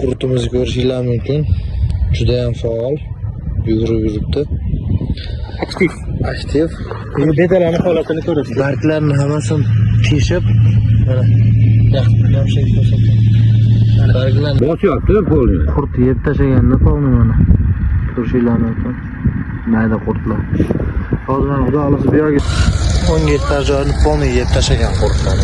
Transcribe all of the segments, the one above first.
Qurtimizni ko'rishingiz mumkin. Juda ham faol. Yugurib yuribdi. Aktiv. Bedalarning holatini ko'rasiz. Barglarning hammasini teshib, mana yaxshi ko'rsatdim. Barglarni Boshyapti polni. qurt yeb tashlaganda polni mana. Ko'rishingiz mumkin. Mayda qurtlar. Hozir mana xudo xohlasa bu yerga 10 gektar joyni polni yeb tashlagan qurtlar.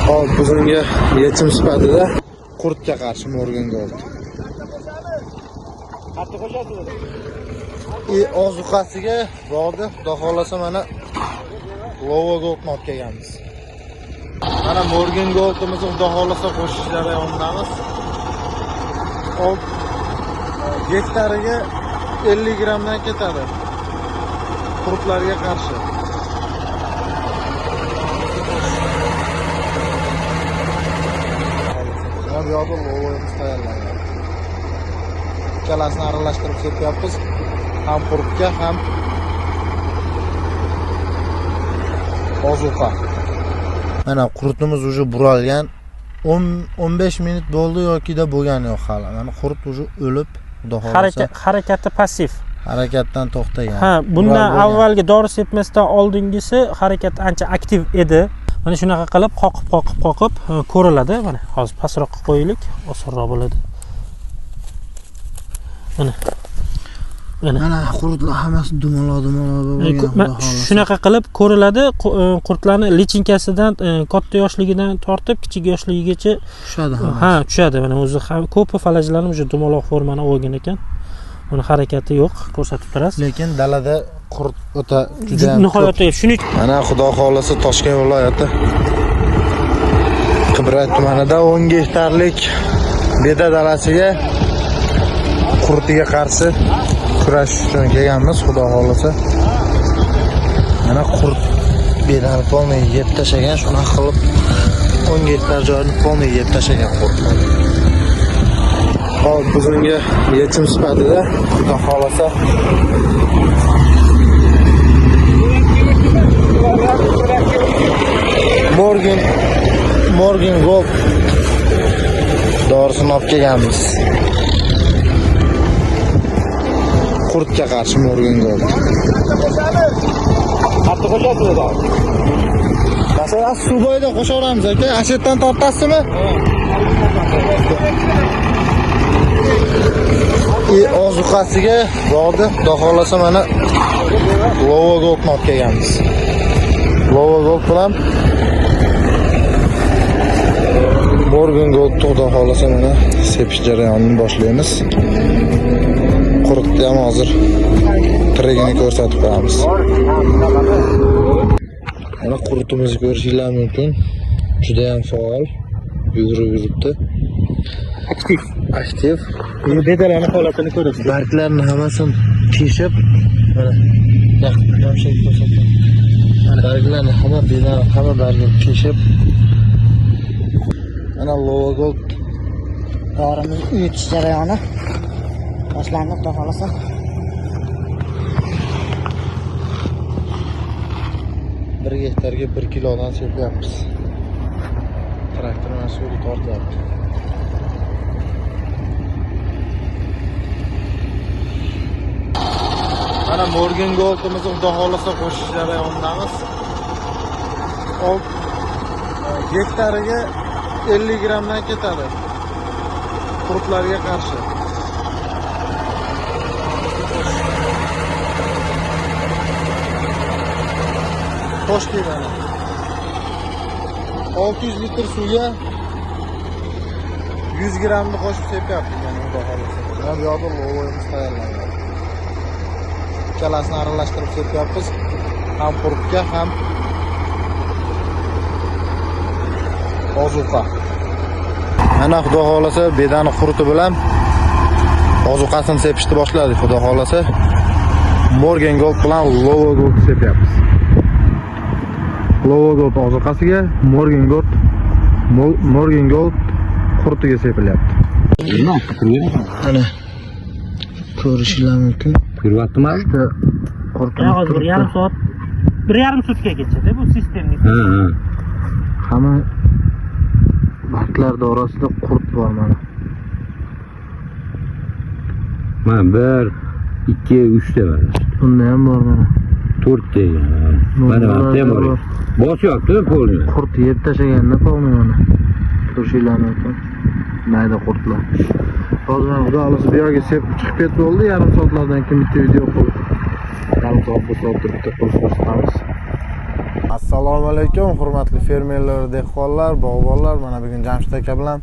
Hop, bugungi yechim sifatida qurtga qarshi Morgan Gold. Ozuqasiga bordi, xudo xolasa mana Lova Goldni olib kelganmiz. Mana Morgan Goldimizni xudo xolasa qo'shish jarayonidamiz. Hektariga 50 grammdan ketadi. Qurtlarga qarshi. Bu yoqda Lovamiz tayyorlangan. Ikkalasini aralashtirib sepyapmiz. Ham qurtga, ham ozuqa. Mana qurtimiz уже buralgan. 15 minut bo'ldi yoki-da bo'lgani yo'q hali. Mana qurt уже o'lib, xudo xolasa. Harakati passiv. Harakatdan to'xtagan. Ha, bundan avvalgi dori sepmasdan oldingisi harakat ancha aktiv edi. Mana shunaqa qilib qoqib ko'riladi. Mana hozir pastroqqa qo'yaylik, osonroq bo'ladi. Mana qurtlar hammasi dumaloq bo'lgan. Shunaqa qilib ko'riladi. Qurtlarni lichinkasidan katta yoshligidan tortib kichik yoshligigacha tushadi. Ha, tushadi. Mana o'zi ko'pi falajlarni o'sha dumaloq formani olgan ekan. Uni harakati yo'q, ko'rsatib turasiz. Lekin dalada qurt o'ta juda ham nihoyatda shuning mana xudo xolasa Toshkent viloyati Qibray tumanida 10 gektarlik beda dalasiga qurtiga qarshi kurash uchun kelganmiz, xudo xolasa. Mana qurt bedani polni yeb tashlagan, shuna qilib 10 gektar joyni polni yeb tashlagan qurtlar. Hop, bugungi yechim sifatida xudo xolasa Morgan Gold dorisini olib kelganmiz. Qurtga qarshi Morgan Gold. qattiq qo'shasiz. Masalan, suv bo'yida qo'shaveramiz aka. Ashetdan tortasizmi? Ozuqasiga bordi, xudo xolasa mana Lova Goldni olib kelganmiz. Lova Gold bilan Morgan Gold xudo xolasa mana sepish jarayonini boshlaymiz. Qurtni ham hozir tirigini ko'rsatib qo'yamiz. Mana qurtimizni ko'rishingiz mumkin. Juda ham faol. Yugurib yuribdi. Aktiv. Bedalarning holatini ko'rasiz. Barglarning hammasini teshib, mana yaxshi ko'rsatdim. Barglarni hamma bargni teshib, mana Lova Gold dorimizni uyutish jarayoni boshlanib, xudo xolasa. Bir gektarga 1 kilodan sepyapmiz. Traktor bilan suvni tortyapti. Mana Morgan Gold'imizni xudo xolasa qo'shish jarayonidamiz. Hektariga 50 grammdan ketadi. Qurtlarga qarshi. Toshkentda 600 litr suvga 100 grammni qo'shib sepyapti, mana xudo xolasa. Mana bu yoqda Lovamiz tayyorlangan. Ikkalasini aralashtirib sepyapmiz. Ham qurtga, ham ozuqa. Mana xudo xolasa bedani qurti bilan ozuqasini sepishni boshladik. Xudo xolasa Morgan Gold bilan Lova Gold sepyapmiz. Lova Gold ozuqasiga, Morgan Gold qurtiga sepilyapti. Mana ko'rishingiz mumkin. Ko'ryaptimi? Hozir 1,5 soat, 1,5 sutkagacha bu sistemni. Ha. Hamma Barglar orasida qurt bor mana. Mana 1, 2, 3 ta var. Bunda ham bor mana. 4 ta. Mana bitta bor. Boshyapti polni. Qurt yeb tashlaganda polni mana. Turshilani aytdim. Mayda qurtlar. Hozir xudo xolasa bu yerga sepib chiqib ketib bo'ldi. Yarim soatlardan keyin bitta video qo'yib. Yarim soat bu soat bitta qilib ko'rsatamiz. Assalomu alaykum, hurmatli fermerlar, dehqonlar, bog'bonlar. Mana bugun Jamshid aka bilan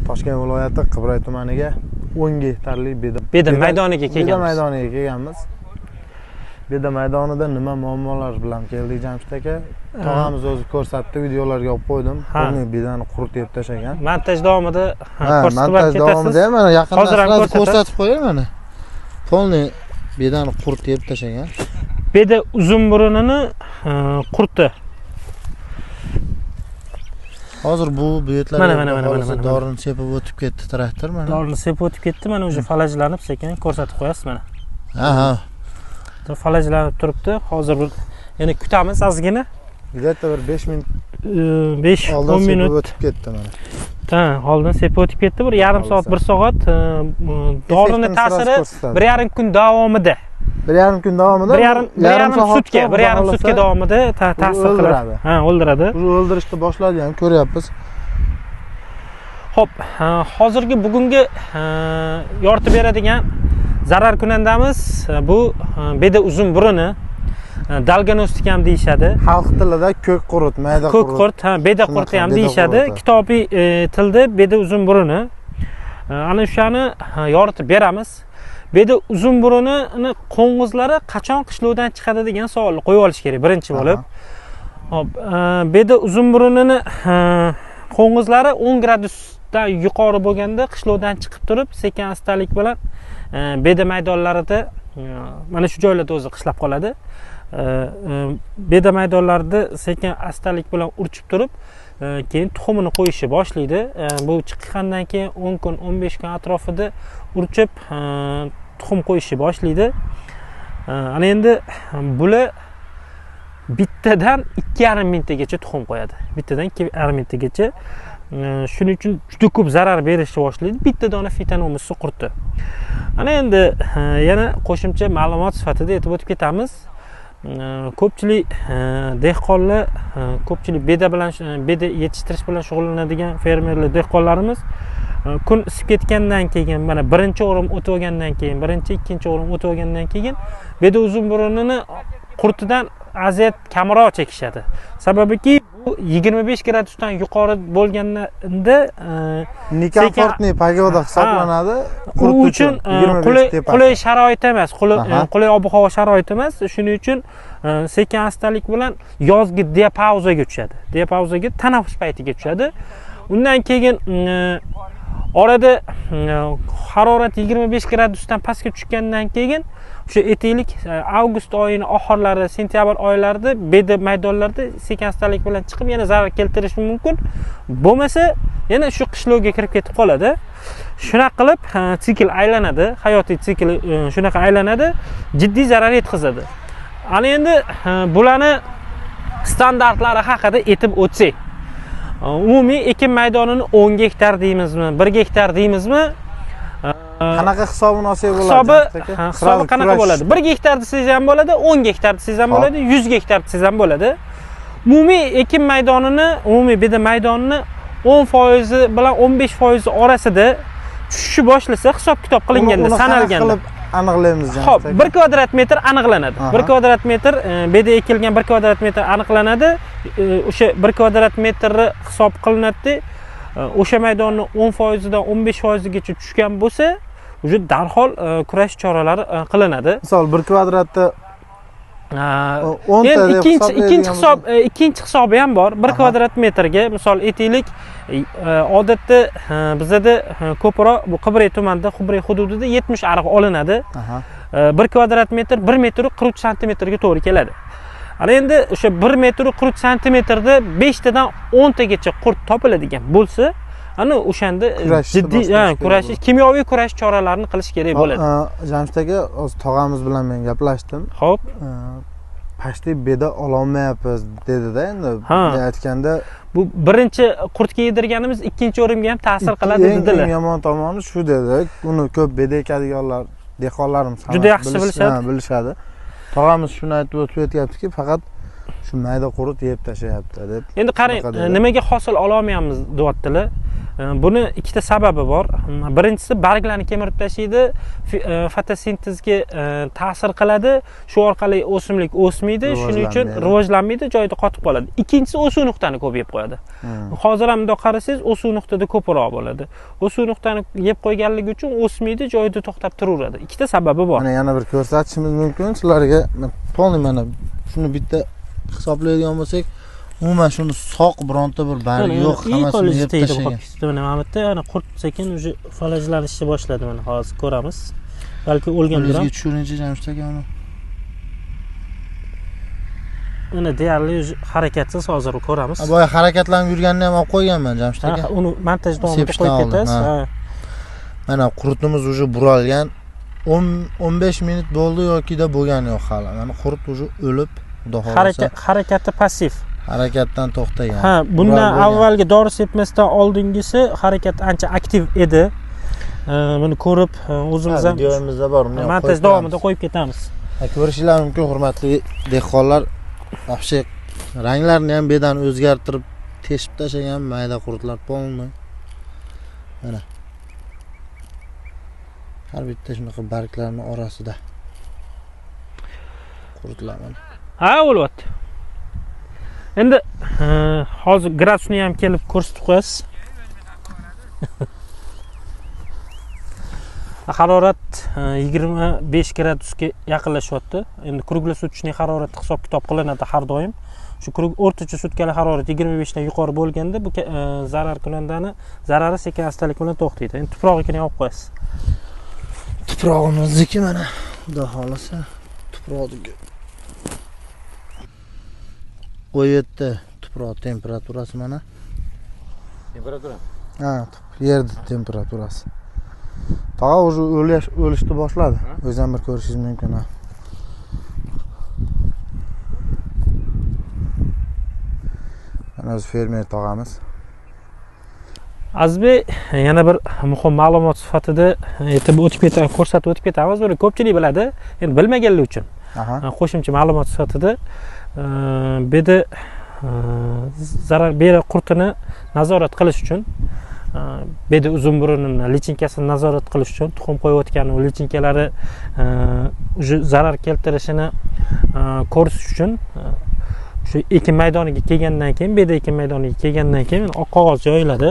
Toshkent viloyati Qibray tumaniga 10 gektarlik Beda maydoniga kelganmiz. Beda maydoniga kelganmiz. Beda maydonida nima muammolar bilan keldik Jamshid aka? Tog'amiz o'zi ko'rsatdi, videolarga olib qo'ydim. Buni bedani qurut yeb tashlagan. Montaj davomida ko'rsatib montaj davomida mana yaqindan ko'rsatib qo'yay mana. Polni bedani qurut yeb tashlagan. Beda uzun burunini qurti. Hozir bu betlarga dorini sepib o'tib ketdi traktor mana. Dorini sepib o'tib ketdi, mana o'sha falajlanib sekin ko'rsatib qo'yasiz mana. Aha. Falajlanib turibdi. Hozir yana kutamiz ozgina. Где-то bir 5 minut 5-10 minut o'tib ketdi mana. Ha, oldin sepib o'tib ketdi. Bir yarim soat, 1 soat dorini ta'siri 1,5 kun davomida. 1,5 kun davomida? 1,5 sutka davomida ta'sir qiladi. Ha, o'ldiradi. O'ldirishni boshladi ham ko'ryapmiz. Xo'p, hozirgi bugungi yoritib beradigan zarar kunandamiz bu beda uzun buruni. Dalganostik ham deyishadi. Xalq tilida ko'k qurt, mayda qurt. Ko'k qurt, beda qurti ham deyishadi. Kitobiy tilda beda uzun buruni. Ana o'shani yoritib beramiz. Beda uzun burunini qo'ng'izlari qachon qishloqdan chiqadi degan savolni qo'yib olish kerak birinchi bo'lib. Hop, beda uzun burunini qo'ng'izlari 10 gradusdan yuqori bo'lganda qishloqdan chiqib turib, sekin astalik bilan beda maydonlarida mana shu joylarda o'zi qishlab qoladi. Beda maydonlarida sekin astalik bilan urchib turib, keyin tuxumini qo'yishni boshlaydi. Bu chiqqandan keyin 10 kun, 15 kun atrofida urchib tuxum qo'yishni boshlaydi. Ana endi bular bittadan 2,5 mingtagacha tuxum qo'yadi. Bittadan 2,5 mingtagacha. Shuning uchun juda ko'p zarar berishni boshlaydi. Bitta dona fitonomisi qurti. Ana endi yana qo'shimcha ma'lumot sifatida aytib o'tib ketamiz. Ko'pchilik dehqonlar, ko'pchilik beda yetishtirish bilan shug'ullanadigan fermerlar, dehqonlarimiz kun isib ketgandan keyin, mana birinchi o'rim o'tib olgandan keyin, birinchi, ikkinchi o'rim o'tib olgandan keyin beda uzun burunini qurtidan aziyat kamroq chekishadi. Sababiki bu 25 gradusdan yuqori bo'lganda nekomfortniy pagoda hisoblanadi. U uchun qulay sharoit emas, qulay ob-havo sharoiti emas. Shuning uchun sekin astalik bilan yozgi diapauzaga tushadi. Diapauzaga tanaffus paytiga tushadi. Undan keyin orada harorat 25 gradusdan pastga tushgandan keyin o'sha aytaylik avgust oyining oxirlari, sentyabr oylarida beda maydonlarda sekin astalik bilan chiqib yana zarar keltirishi mumkin. Bo'lmasa yana shu qishloqga kirib ketib qoladi. Shunaqa qilib sikl aylanadi, hayotiy sikl shunaqa aylanadi, jiddiy zarar yetkazadi. Ana endi bularni standartlari haqida aytib o'tsak. Umumiy ekin maydonini 10 gektar deymizmi, 1 gektar deymizmi? Qanaqa hisobini olsak bo'ladi? Hisobi qanaqa bo'ladi? 1 gektar desangiz ham bo'ladi, 10 gektar desangiz ham bo'ladi, 100 gektar desangiz ham bo'ladi. Umumiy ekin maydonini, umumiy beda maydonini 10% bilan 15% orasida tushishi boshlasa, hisob-kitob qilinganda, sanalganda aniqlaymiz. Xo'p, 1 kvadrat metr aniqlanadi. 1 kvadrat metr beda ekilgan 1 kvadrat metr aniqlanadi. O'sha 1 kvadrat metrni hisob qilinadi. O'sha maydonni 10% dan 15% gacha tushgan bo'lsa, o'sha darhol kurash choralari qilinadi. Misol 1 kvadratda 10 ta deb ikkinchi hisobi ham bor. 1 kvadrat metrga misol aytaylik, odatda bizda ko'proq bu Qibray tumanida, Qibray hududida 70 ariq olinadi. 1 kvadrat metr 1 metr 40 santimetrga to'g'ri keladi. Ana endi o'sha 1 metr 40 santimetrda 5 tadan 10 tagacha qurt topiladigan bo'lsa, ana o'shanda jiddiy kurashish, kimyoviy kurash choralarini qilish kerak bo'ladi. Jamshid aka, o'z tog'amiz bilan men gaplashdim. Xo'p. Pashti beda ololmayapmiz dedi-da endi. Aytganda bu birinchi qurtga yedirganimiz ikkinchi o'rimga ham ta'sir qiladi dedilar. Eng yomon tomoni shu dedi. Uni ko'p bedekadiganlar, dehqonlarimiz juda yaxshi bilishadi. Bilishadi. Tog'amiz shuni aytib o'tyaptiki, faqat shu mayda qurut yeb tashlayapti deb. Endi qarang, nimaga hosil ola olmayapmiz deyaptilar. Buni ikkita sababi bor. Birinchisi barglarni kemirib tashlaydi, fotosintezga ta'sir qiladi. Shu orqali o'simlik o'smaydi, shuning uchun rivojlanmaydi, joyida qotib qoladi. Ikkinchisi o'suv nuqtani ko'p yeb qo'yadi. Hozir ham bundoq qarasangiz, o'suv nuqtada ko'proq bo'ladi. O'suv nuqtani yeb qo'yganligi uchun o'smaydi, joyida to'xtab turaveradi. Ikkita sababi bor. Mana yana bir ko'rsatishimiz mumkin sizlarga. Polniy mana shuni bitta hisoblaydigan bo'lsak, umuman shuni soq bironta bir bargi yo'q, hammasini yeb tashlagan. Mana mana bitta ana qurt sekin уже falajlanishni boshladi, mana hozir ko'ramiz. Balki o'lgandir ham. Bizga tushurinchi Jamshid aka uni. Mana deyarli harakatsiz hozir ko'ramiz. Boya harakatlanib yurganini ham olib qo'yganman Jamshid aka. Uni montaj davomida qo'yib ketasiz. Mana qurtimiz уже buralgan. 15 minut bo'ldi yokida bo'lgani yo'q hali. Mana qurt уже o'lib, xudo xolasa. Harakati passiv. Harakatdan to'xtagan. Ha, bundan avvalgi dori sepmasdan oldingisi harakat ancha aktiv edi. Buni ko'rib o'zimiz ham videomizda bor, uni montaj davomida qo'yib ketamiz. Ko'rishingiz mumkin, hurmatli dehqonlar. Вообще ranglarini ham bedan o'zgartirib teshib tashlagan mayda qurtlar polni. Mana har bitta shunaqa barglarning orasida qurtlar mana. Ha, o'lyapti. Endi hozir gradusni ham kelib ko'rsatib qo'yasiz. Harorat 25 gradusga yaqinlashyapti. Endi kruglosutchniy harorat hisob-kitob qilinadi har doim. Shu o'rtacha sutkalik harorat 25 dan yuqori bo'lganda bu zarar kunandani zarari sekin astalik bilan to'xtaydi. Endi tuprog'ini olib qo'yasiz. Tuprog'imizniki mana, xudo xolasa tuproqdagi qo'yibdi. Tuproq temperaturasi mana. Temperatura? Ha, yerda temperaturasi. Tog'a уже o'lishni boshladi. O'zingiz ham bir ko'rishingiz mumkin. Mana o'z fermer tog'amiz. Azbey, yana bir muhim ma'lumot sifatida aytib o'tib ketamiz, ko'rsatib o'tib ketamiz. Buni ko'pchilik biladi, endi bilmaganlar uchun. Qo'shimcha ma'lumot sifatida beda zarar bera qurtini nazorat qilish uchun, beda uzun burunini lichinkasini nazorat qilish uchun tuxum qo'yayotgan lichinkalari zarar keltirishini ko'rish uchun shu ekin maydoniga kelgandan keyin, beda ekin maydoniga kelgandan keyin oq qog'oz yoyiladi.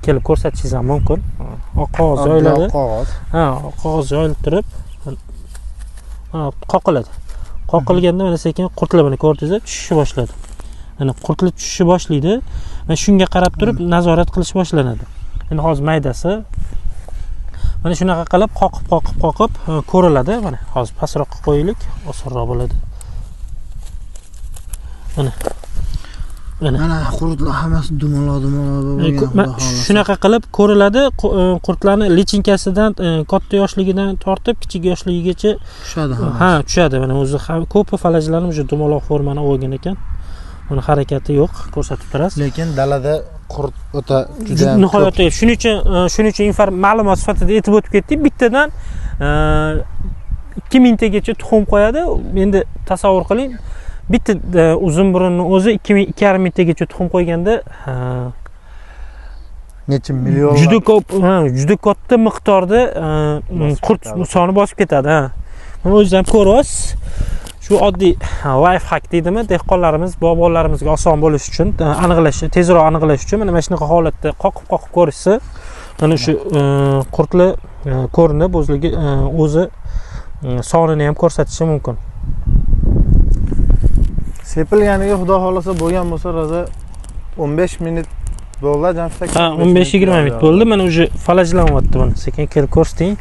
Kelib ko'rsatishingiz ham mumkin. Oq qog'oz yoyiladi. Ha, oq qog'oz yoyilib turib qoqiladi. Qoqilganda mana sekin qurtlar buni ko'rdingiz, tushishni boshladi. Mana qurtlar tushishni boshlaydi va shunga qarab turib nazorat qilish boshlanadi. Endi hozir maydasi mana shunaqa qilib qoqib ko'riladi. Mana hozir pastroqqa qo'yaylik, osonroq bo'ladi. Mana qurtlar hammasi dumaloq bo'lgan. Shunaqa qilib ko'riladi. Qurtlarni lichinkasidan katta yoshligidan tortib kichik yoshligigacha tushadi. Ha, tushadi. Mana o'zi ko'p falajlarni o'sha dumaloq formani olgan ekan. Buni harakati yo'q, ko'rsatib turasiz. Lekin dalada qurt o'ta juda nihoyatda shuning uchun ma'lumot sifatida aytib o'tib ketdik. Bittadan 2000 tagacha tuxum qo'yadi. Endi tasavvur qiling. Bitta uzun burunni o'zi 2,5 mingtagacha tuxum qo'yganda necha million juda katta miqdorda qurt soni bosib ketadi. Buni o'zingiz ham ko'ryapsiz. Shu oddiy life hack deydimi, dehqonlarimiz, bog'bonlarimizga oson bo'lish uchun, aniqlash, tezroq aniqlash uchun mana shunaqa holatda qoqib ko'rishsa, mana shu qurtlar ko'rinib o'zi sonini ham ko'rsatishi mumkin. Sepilganiga xudo xolasa bo'lgan bo'lsa, roza 15 minut bo'ldi, Jamshid aka. Ha, 15-20 minut bo'ldi. Mana o'sha falajlanyapti buni. Sekin kelib ko'rsating.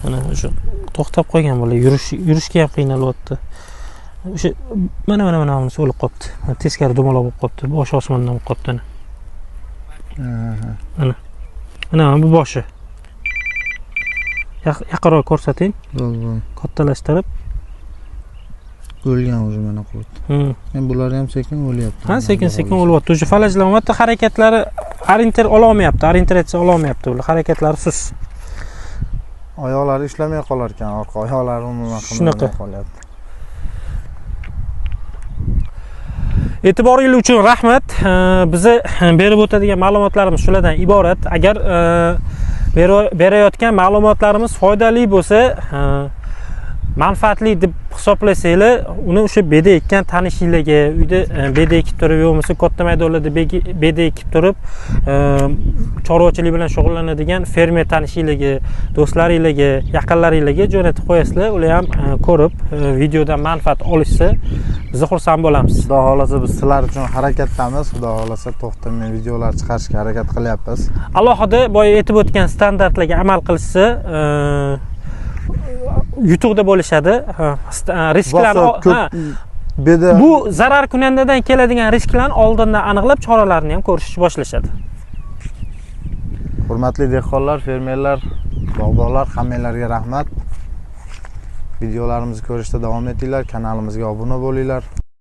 Mana o'sha to'xtab qolgan bola, yurishga ham qiynalyapti. O'sha mana bunisi o'lib qolibdi. Teskari dumaloq bo'lib qolibdi. Boshi osmondan bo'lib qolibdi. Mana bu boshi. Yaqinroq ko'rsating. Kattalashtirib. O'lgan уже mana qurt. Men bular ham sekin o'lyapti. Ha, sekin o'lyapti. Уже falajlanyapti, harakatlari orientir ololmayapti, orientatsiya ololmayapti ular, harakatlari sus. Oyoqlari ishlamay qolar ekan, orqa oyoqlari umuman Shunaqa. qolyapti. E'tiboringiz uchun rahmat. Bizni berib o'tadigan ma'lumotlarimiz shulardan iborat. Agar berayotgan ma'lumotlarimiz foydali bo'lsa, manfaatli deb hisoblasanglar, uni o'sha beda ekkan tanishinglarga, uyda beda ekib turib, yo'qmasa katta maydonlarda beda ekib turib, chorvachilik bilan shug'ullanadigan fermer tanishinglarga, do'stlaringlarga, yaqinlaringlarga jo'natib qo'yasizlar. Ular ham ko'rib, videodan manfaat olishsa, biz xursand bo'lamiz. Xudo xolasa biz sizlar uchun harakatdamiz. Xudo xolasa to'xtamay videolar chiqarishga harakat qilyapmiz. Alohida boya aytib o'tgan standartlarga amal qilishsa, yutuqda bo'lishadi. Risklarni bu zarar kunandadan keladigan risklarni oldindan aniqlab, choralarni ham ko'rishni boshlashadi. Hurmatli dehqonlar, fermerlar, bog'bonlar, hammanglarga rahmat. Videolarimizni ko'rishda davom etinglar, kanalimizga obuna bo'linglar.